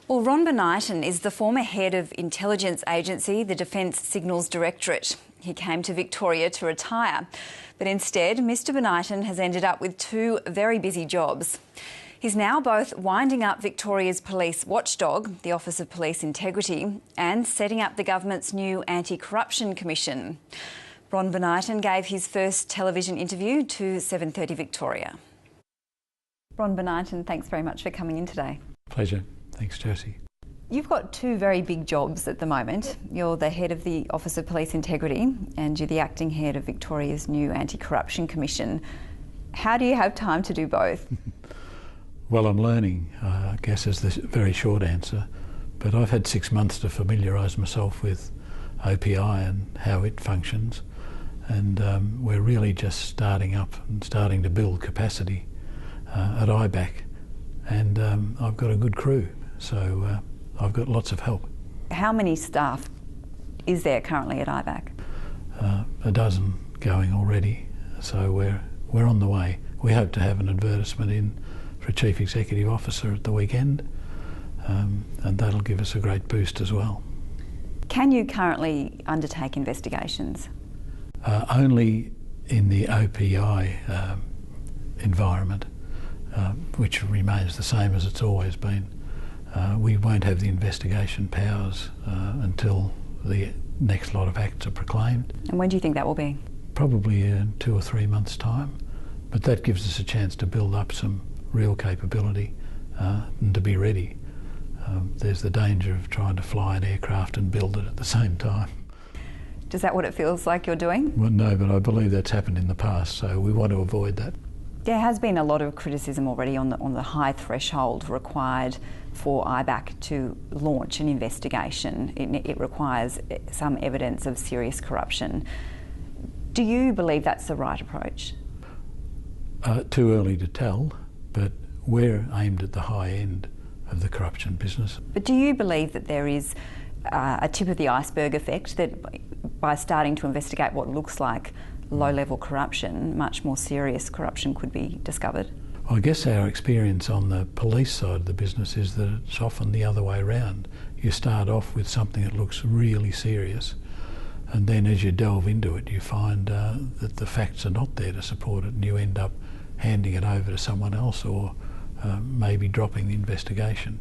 Well, Ron Bonighton is the former head of intelligence agency, the Defence Signals Directorate. He came to Victoria to retire, but instead Mr Bonighton has ended up with two very busy jobs. He's now both winding up Victoria's police watchdog, the Office of Police Integrity, and setting up the government's new Anti-Corruption Commission. Ron Bonighton gave his first television interview to 7:30 Victoria. Ron Bonighton, thanks very much for coming in today. Pleasure. Thanks, Josie. You've got two very big jobs at the moment. You're the head of the Office of Police Integrity and you're the acting head of Victoria's new Anti-Corruption Commission. How do you have time to do both? Well, I'm learning, I guess, is the very short answer. But I've had 6 months to familiarise myself with OPI and how it functions. And we're really just starting up and starting to build capacity at IBAC. And I've got a good crew, so I've got lots of help. How many staff is there currently at IBAC? A dozen going already, so we're on the way. We hope to have an advertisement in for a Chief Executive Officer at the weekend, and that'll give us a great boost as well. Can you currently undertake investigations? Only in the OPI environment, which remains the same as it's always been. We won't have the investigation powers until the next lot of acts are proclaimed. And when do you think that will be? Probably in 2 or 3 months' time. But that gives us a chance to build up some real capability and to be ready. There's the danger of trying to fly an aircraft and build it at the same time. Is that what it feels like you're doing? Well, no, but I believe that's happened in the past, so we want to avoid that. There has been a lot of criticism already on the high threshold required for IBAC to launch an investigation. It requires some evidence of serious corruption. Do you believe that's the right approach? Too early to tell, but we're aimed at the high end of the corruption business. But do you believe that there is a tip of the iceberg effect, that by starting to investigate what looks like low-level corruption, much more serious corruption could be discovered? I guess our experience on the police side of the business is that it's often the other way around. You start off with something that looks really serious, and then as you delve into it you find that the facts are not there to support it, and you end up handing it over to someone else or maybe dropping the investigation.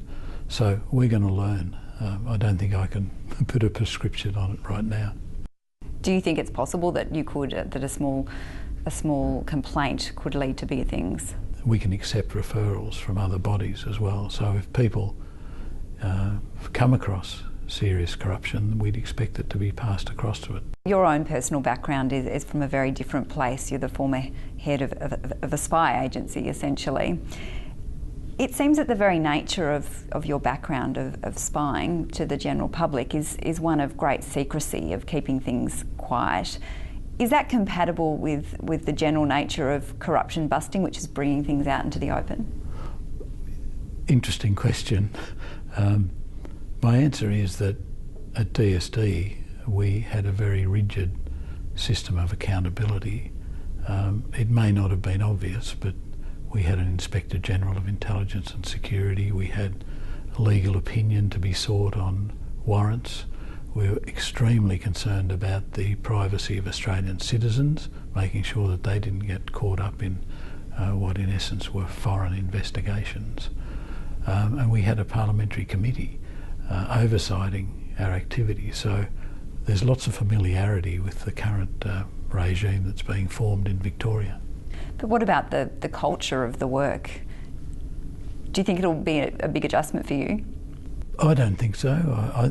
So we're going to learn. I don't think I can put a prescription on it right now. Do you think it's possible that you could, that a small complaint could lead to bigger things? We can accept referrals from other bodies as well. So if people come across serious corruption, we'd expect it to be passed across to it. Your own personal background is from a very different place. You're the former head of a spy agency, essentially. It seems that the very nature of your background of spying to the general public is one of great secrecy, of keeping things quiet. Is that compatible with the general nature of corruption busting, which is bringing things out into the open? Interesting question. My answer is that at DSD we had a very rigid system of accountability. It may not have been obvious, but we had an Inspector General of Intelligence and Security. We had legal opinion to be sought on warrants. We were extremely concerned about the privacy of Australian citizens, making sure that they didn't get caught up in what in essence were foreign investigations. And we had a parliamentary committee oversighting our activity. So there's lots of familiarity with the current regime that's being formed in Victoria. But what about the culture of the work? Do you think it'll be a big adjustment for you? I don't think so.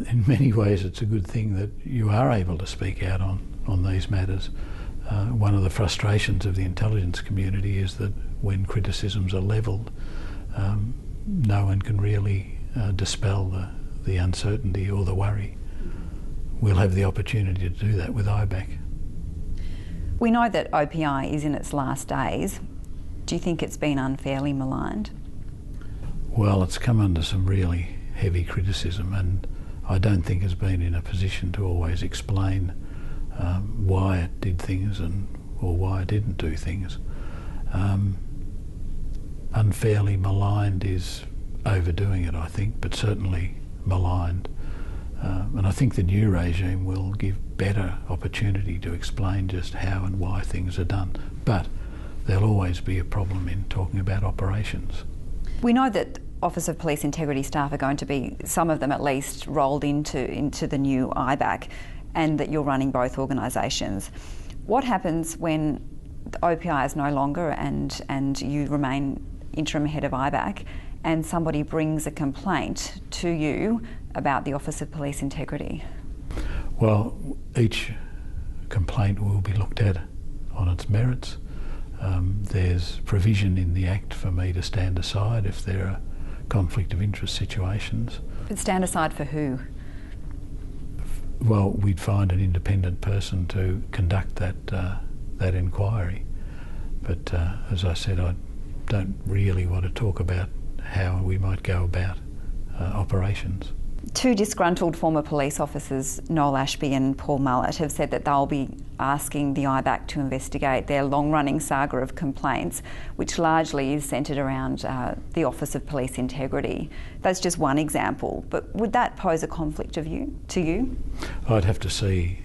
In many ways it's a good thing that you are able to speak out on these matters. One of the frustrations of the intelligence community is that when criticisms are levelled, no one can really dispel the uncertainty or the worry. We'll have the opportunity to do that with IBAC. We know that OPI is in its last days. Do you think it's been unfairly maligned? Well, it's come under some really heavy criticism, and I don't think it's been in a position to always explain why it did things or why it didn't do things. Unfairly maligned is overdoing it, I think, but certainly maligned. And I think the new regime will give better opportunity to explain just how and why things are done. But there'll always be a problem in talking about operations. We know that Office of Police Integrity staff are going to be, some of them at least, rolled into the new IBAC, and that you're running both organisations. What happens when the OPI is no longer and you remain interim head of IBAC and somebody brings a complaint to you about the Office of Police Integrity? Well, each complaint will be looked at on its merits. There's provision in the Act for me to stand aside if there are conflict of interest situations. But stand aside for who? Well, we'd find an independent person to conduct that inquiry. But as I said, I don't really want to talk about how we might go about operations. Two disgruntled former police officers, Noel Ashby and Paul Mullett, have said that they'll be asking the IBAC to investigate their long-running saga of complaints, which largely is centred around the Office of Police Integrity. That's just one example, but would that pose a conflict to you? I'd have to see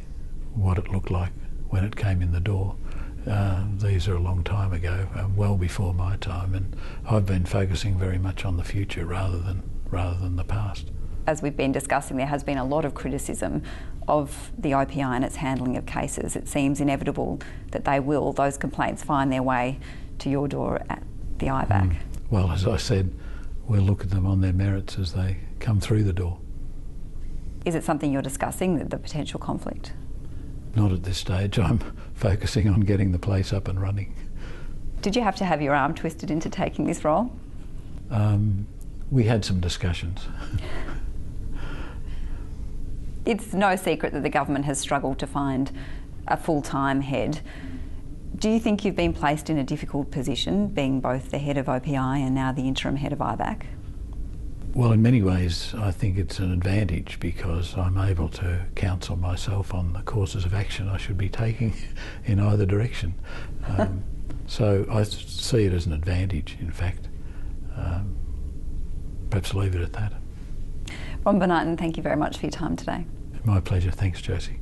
what it looked like when it came in the door. These are a long time ago, well before my time, and I've been focusing very much on the future rather than the past. As we've been discussing, there has been a lot of criticism of the OPI and its handling of cases. It seems inevitable that those complaints find their way to your door at the IBAC. Well, as I said, we'll look at them on their merits as they come through the door. Is it something you're discussing, the potential conflict? Not at this stage. I'm focusing on getting the place up and running. Did you have to have your arm twisted into taking this role? We had some discussions. It's no secret that the government has struggled to find a full-time head. Do you think you've been placed in a difficult position, being both the head of OPI and now the interim head of IBAC? Well, in many ways, I think it's an advantage because I'm able to counsel myself on the courses of action I should be taking in either direction. So I see it as an advantage, in fact. Perhaps leave it at that. Ron Bonighton, thank you very much for your time today. My pleasure. Thanks, Josie.